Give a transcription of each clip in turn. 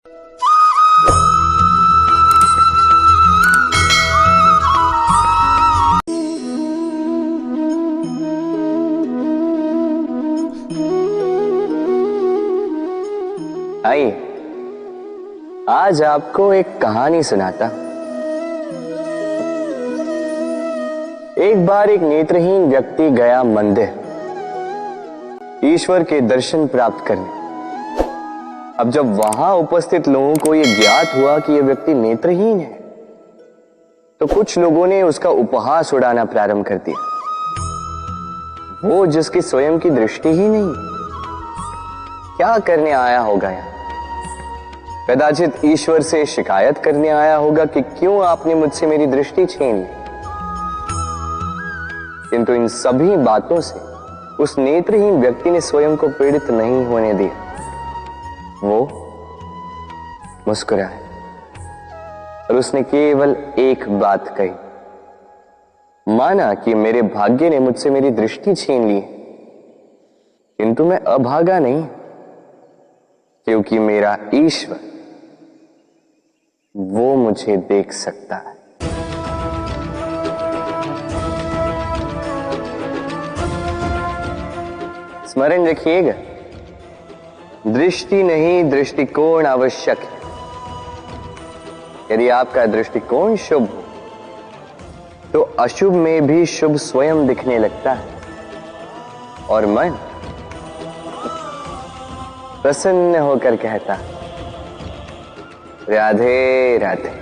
आइए, आज आपको एक कहानी सुनाता। एक बार एक नेत्रहीन व्यक्ति गया मंदिर ईश्वर के दर्शन प्राप्त करने। अब जब वहां उपस्थित लोगों को यह ज्ञात हुआ कि यह व्यक्ति नेत्रहीन है, तो कुछ लोगों ने उसका उपहास उड़ाना प्रारंभ कर दिया। वो जिसकी स्वयं की दृष्टि ही नहीं, क्या करने आया होगा यहाँ? कदाचित ईश्वर से शिकायत करने आया होगा कि क्यों आपने मुझसे मेरी दृष्टि छीन ली। किंतु इन सभी बातों से उस नेत्रहीन व्यक्ति ने स्वयं को पीड़ित नहीं होने दिया। वो मुस्कुराया और उसने केवल एक बात कही, माना कि मेरे भाग्य ने मुझसे मेरी दृष्टि छीन ली, किंतु मैं अभागा नहीं, क्योंकि मेरा ईश्वर वो मुझे देख सकता है। स्मरण रखिएगा, दृष्टि नहीं दृष्टिकोण आवश्यक है। यदि आपका दृष्टिकोण शुभ हो तो अशुभ में भी शुभ स्वयं दिखने लगता है और मन प्रसन्न होकर कहता है, राधे राधे।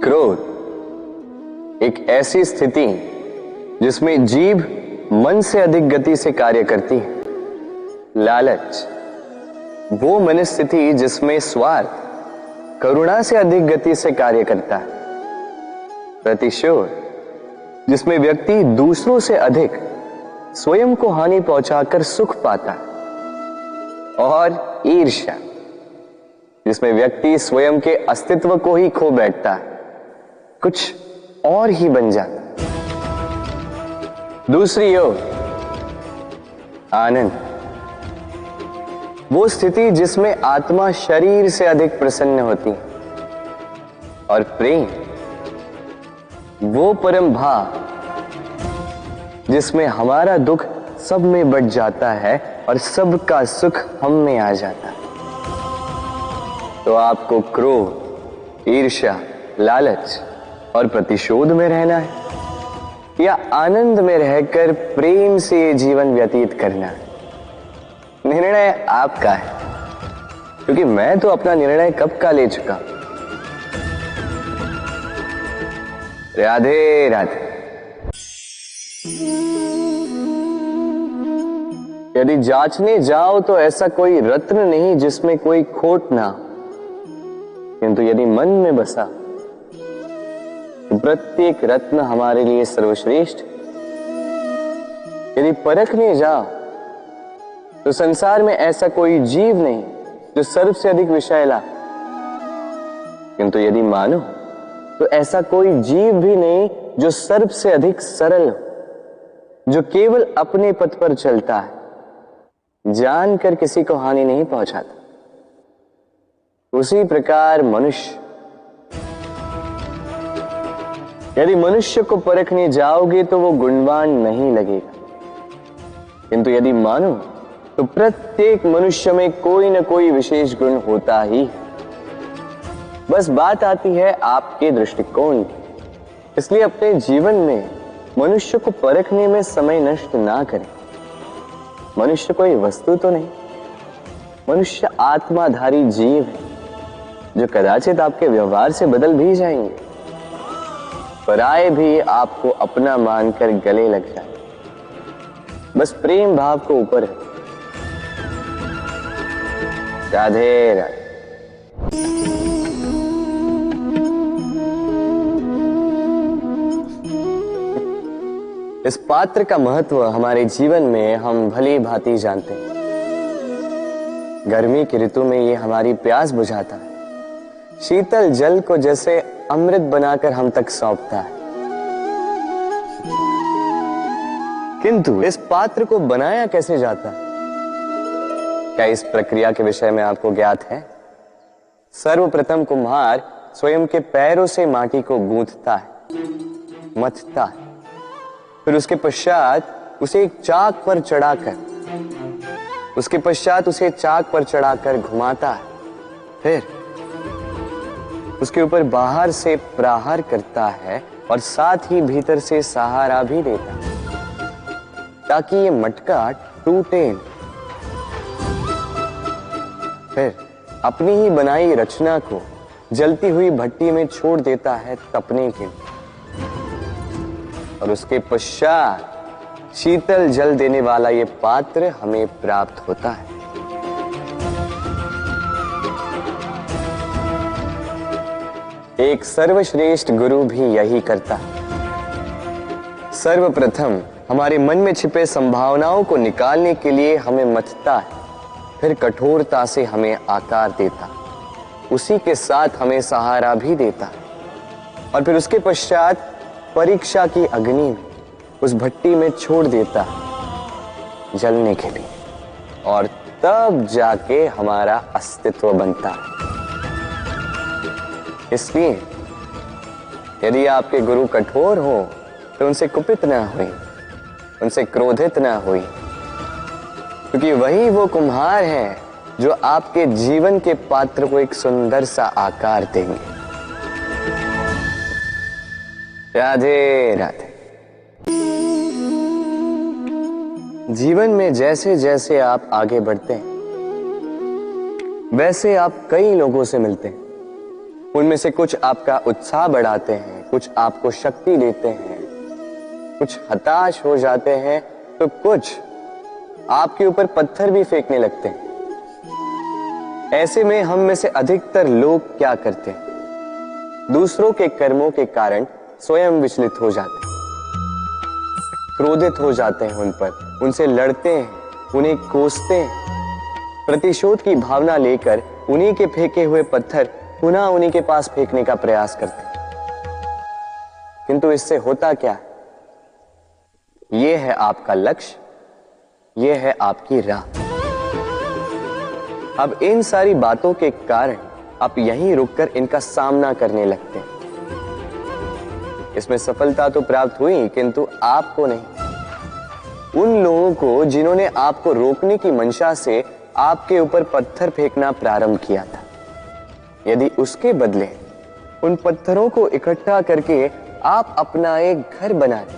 क्रोध एक ऐसी स्थिति जिसमें जीभ मन से अधिक गति से कार्य करती है। लालच वो मनस्थिति जिसमें स्वार्थ करुणा से अधिक गति से कार्य करता है। प्रतिशोध जिसमें व्यक्ति दूसरों से अधिक स्वयं को हानि पहुंचाकर सुख पाता है। और ईर्ष्या जिसमें व्यक्ति स्वयं के अस्तित्व को ही खो बैठता है, कुछ और ही बन जाता है। दूसरी ओर आनंद वो स्थिति जिसमें आत्मा शरीर से अधिक प्रसन्न होती है। और प्रेम वो परम भाव जिसमें हमारा दुख सब में बट जाता है और सबका सुख हम में आ जाता है। तो आपको क्रोध, ईर्ष्या, लालच और प्रतिशोध में रहना है या आनंद में रहकर प्रेम से ये जीवन व्यतीत करना है? निर्णय आपका है, क्योंकि मैं तो अपना निर्णय कब का ले चुका। राधे राधे। यदि जांचने जाओ तो ऐसा कोई रत्न नहीं जिसमें कोई खोट ना, किंतु यदि मन में बसा तो प्रत्येक रत्न हमारे लिए सर्वश्रेष्ठ। यदि परखने जाओ तो संसार में ऐसा कोई जीव नहीं जो सर्व से अधिक विषैला, किंतु यदि मानो तो ऐसा कोई जीव भी नहीं जो सर्व से अधिक सरल हो, जो केवल अपने पथ पर चलता है, जानकर किसी को हानि नहीं पहुंचाता। उसी प्रकार मनुष्य, यदि मनुष्य को परखने जाओगे तो वो गुणवान नहीं लगेगा, किंतु यदि मानो तो प्रत्येक मनुष्य में कोई न कोई विशेष गुण होता ही। बस बात आती है आपके दृष्टिकोण की। इसलिए अपने जीवन में मनुष्य को परखने में समय नष्ट ना करें। मनुष्य कोई वस्तु तो नहीं, मनुष्य आत्माधारी जीव है जो कदाचित आपके व्यवहार से बदल भी जाएंगे, पराये भी आपको अपना मानकर गले लग जाए। बस प्रेम भाव को ऊपर है। राधे राधे। इस पात्र का महत्व हमारे जीवन में हम भली भांति जानते हैं। गर्मी की ऋतु में ये हमारी प्यास बुझाता है, शीतल जल को जैसे अमृत बनाकर हम तक सौंपता है। किंतु इस पात्र को बनाया कैसे जाता है? क्या इस प्रक्रिया के विषय में आपको ज्ञात है? सर्वप्रथम कुम्हार स्वयं के पैरों से माटी को गूंथता है, मथता है, फिर उसके पश्चात उसे एक चाक पर चढ़ाकर घुमाता है, फिर उसके ऊपर बाहर से प्रहार करता है और साथ ही भीतर से सहारा भी देता है ताकि ये मटका टूटे। फिर अपनी ही बनाई रचना को जलती हुई भट्टी में छोड़ देता है तपने के लिए, और उसके पश्चात शीतल जल देने वाला ये पात्र हमें प्राप्त होता है। एक सर्वश्रेष्ठ गुरु भी यही करता है। सर्वप्रथम हमारे मन में छिपे संभावनाओं को निकालने के लिए हमें मथता है, फिर कठोरता से हमें आकार देता, उसी के साथ हमें सहारा भी देता, और फिर उसके पश्चात परीक्षा की अग्नि में उस भट्टी में छोड़ देता जलने के लिए, और तब जाके हमारा अस्तित्व बनता है। इसलिए यदि आपके गुरु कठोर हो तो उनसे कुपित ना हुई, उनसे क्रोधित ना हुई, क्योंकि वही वो कुम्हार है जो आपके जीवन के पात्र को एक सुंदर सा आकार देंगे। राधे राधे। जीवन में जैसे जैसे आप आगे बढ़ते हैं वैसे आप कई लोगों से मिलते हैं। उनमें से कुछ आपका उत्साह बढ़ाते हैं, कुछ आपको शक्ति देते हैं, कुछ हताश हो जाते हैं, तो कुछ आपके ऊपर पत्थर भी फेंकने लगते हैं। ऐसे में हम में से अधिकतर लोग क्या करते हैं? दूसरों के कर्मों के कारण स्वयं विचलित हो जाते हैं, क्रोधित हो जाते हैं उन पर, उनसे लड़ते हैं, उन्हें कोसते हैं, प्रतिशोध की भावना लेकर उन्हीं के फेंके हुए पत्थर पुनः उन्हीं के पास फेंकने का प्रयास करते हैं। किंतु इससे होता क्या है? यह है आपका लक्ष्य, यह है आपकी राह। अब इन सारी बातों के कारण आप यहीं रुककर इनका सामना करने लगते हैं। इसमें सफलता तो प्राप्त हुई, किंतु आपको नहीं। उन लोगों को जिन्होंने आपको रोकने की मंशा से आपके ऊपर पत्थर फेंकना प्रारंभ किया था, यदि उसके बदले उन पत्थरों को इकट्ठा करके आप अपना एक घर बना लें,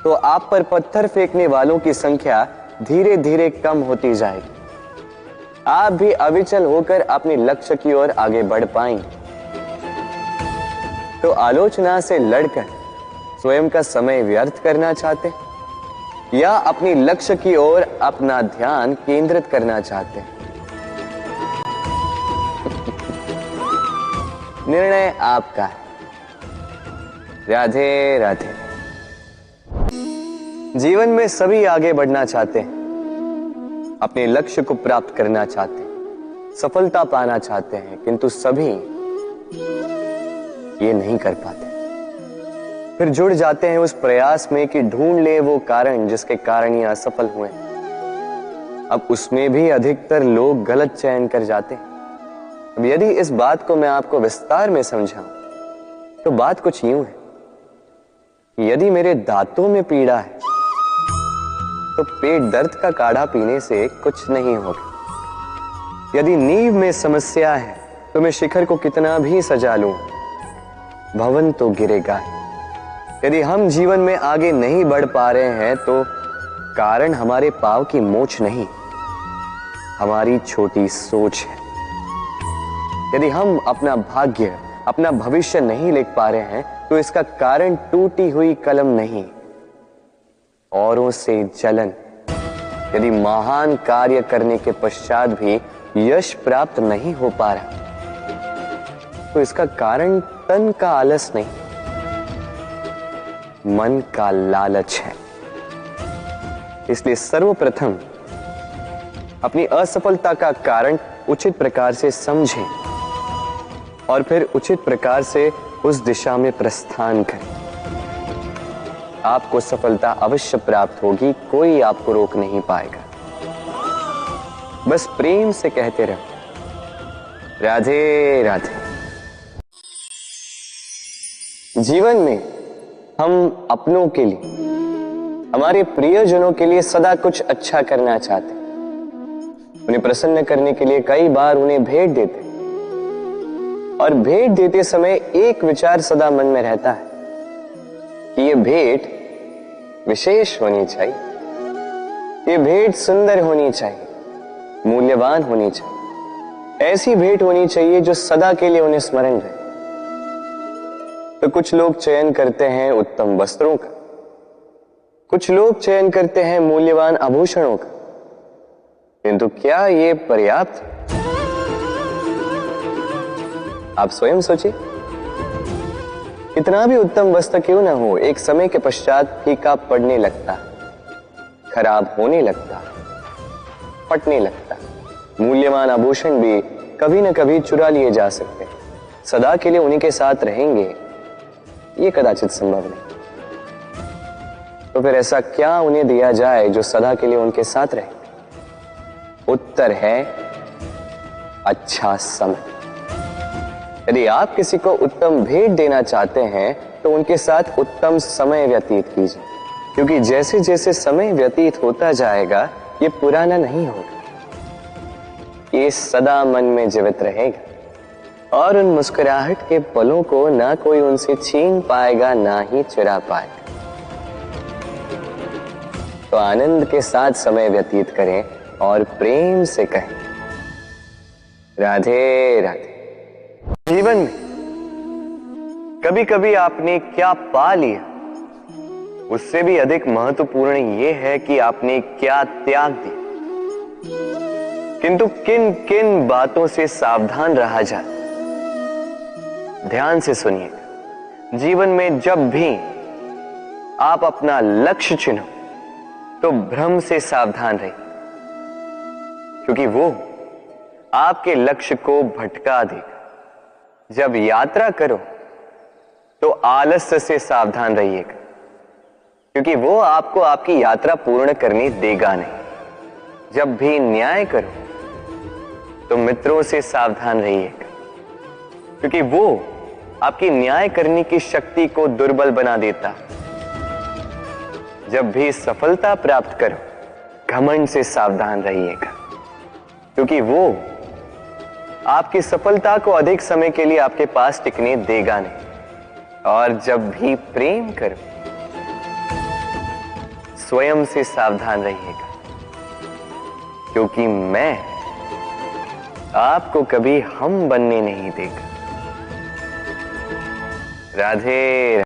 तो आप पर पत्थर फेंकने वालों की संख्या धीरे धीरे कम होती जाएगी। आप भी अविचल होकर अपने लक्ष्य की ओर आगे बढ़ पाएंगे। तो आलोचना से लड़कर स्वयं का समय व्यर्थ करना चाहते हैं या अपनी लक्ष्य की ओर अपना ध्यान केंद्रित करना चाहते हैं? निर्णय आपका है। राधे राधे। जीवन में सभी आगे बढ़ना चाहते हैं, अपने लक्ष्य को प्राप्त करना चाहते हैं, सफलता पाना चाहते हैं, किंतु सभी ये नहीं कर पाते। फिर जुड़ जाते हैं उस प्रयास में कि ढूंढ ले वो कारण जिसके कारण ये असफल हुए। अब उसमें भी अधिकतर लोग गलत चयन कर जाते हैं। अब यदि इस बात को मैं आपको विस्तार में समझाऊं तो बात कुछ यूं है, यदि मेरे दांतों में पीड़ा है तो पेट दर्द का काढ़ा पीने से कुछ नहीं होगा। यदि नींव में समस्या है तो मैं शिखर को कितना भी सजा लूं, भवन तो गिरेगा। यदि हम जीवन में आगे नहीं बढ़ पा रहे हैं तो कारण हमारे पांव की मोच नहीं, हमारी छोटी सोच है। यदि हम अपना भाग्य, अपना भविष्य नहीं लिख पा रहे हैं तो इसका कारण टूटी हुई कलम नहीं, औरों से जलन। यदि महान कार्य करने के पश्चात भी यश प्राप्त नहीं हो पा रहा तो इसका कारण तन का आलस नहीं, मन का लालच है। इसलिए सर्वप्रथम अपनी असफलता का कारण उचित प्रकार से समझें और फिर उचित प्रकार से उस दिशा में प्रस्थान करें। आपको सफलता अवश्य प्राप्त होगी, कोई आपको रोक नहीं पाएगा। बस प्रेम से कहते रहो, राधे राधे। जीवन में हम अपनों के लिए, हमारे प्रियजनों के लिए सदा कुछ अच्छा करना चाहते, उन्हें प्रसन्न करने के लिए कई बार उन्हें भेंट देते, और भेंट देते समय एक विचार सदा मन में रहता है कि यह भेंट विशेष होनी चाहिए, ये भेंट सुंदर होनी चाहिए, मूल्यवान होनी चाहिए, ऐसी भेंट होनी चाहिए जो सदा के लिए उन्हें स्मरण रहे। तो कुछ लोग चयन करते हैं उत्तम वस्त्रों का, कुछ लोग चयन करते हैं मूल्यवान आभूषणों का, किंतु क्या ये पर्याप्त? आप स्वयं सोचिए, कितना भी उत्तम वस्त्र क्यों ना हो, एक समय के पश्चात फीका पड़ने लगता, खराब होने लगता, फटने लगता। मूल्यवान आभूषण भी कभी न कभी चुरा लिए जा सकते हैं, सदा के लिए उन्हीं के साथ रहेंगे ये कदाचित संभव नहीं। तो फिर ऐसा क्या उन्हें दिया जाए जो सदा के लिए उनके साथ रहे? उत्तर है अच्छा समय। यदि आप किसी को उत्तम भेंट देना चाहते हैं तो उनके साथ उत्तम समय व्यतीत कीजिए, क्योंकि जैसे जैसे समय व्यतीत होता जाएगा ये पुराना नहीं होगा, ये सदा मन में जीवित रहेगा, और उन मुस्कुराहट के पलों को ना कोई उनसे छीन पाएगा ना ही चुरा पाएगा। तो आनंद के साथ समय व्यतीत करें और प्रेम से कहें, राधे राधे। जीवन में कभी कभी आपने क्या पा लिया, उससे भी अधिक महत्वपूर्ण यह है कि आपने क्या त्याग दिया। किंतु किन किन बातों से सावधान रहा जाए, ध्यान से सुनिए। जीवन में जब भी आप अपना लक्ष्य चुनो तो भ्रम से सावधान रहिए, क्योंकि वो आपके लक्ष्य को भटका देगा। जब यात्रा करो तो आलस्य से सावधान रहिएगा, क्योंकि वो आपको आपकी यात्रा पूर्ण करने देगा नहीं। जब भी न्याय करो तो मित्रों से सावधान रहिएगा, क्योंकि वो आपकी न्याय करने की शक्ति को दुर्बल बना देता। जब भी सफलता प्राप्त करो, घमंड से सावधान रहिएगा, क्योंकि वो आपकी सफलता को अधिक समय के लिए आपके पास टिकने देगा नहीं। और जब भी प्रेम करो, स्वयं से सावधान रहिएगा, क्योंकि मैं आपको कभी हम बनने नहीं देगा। राधे।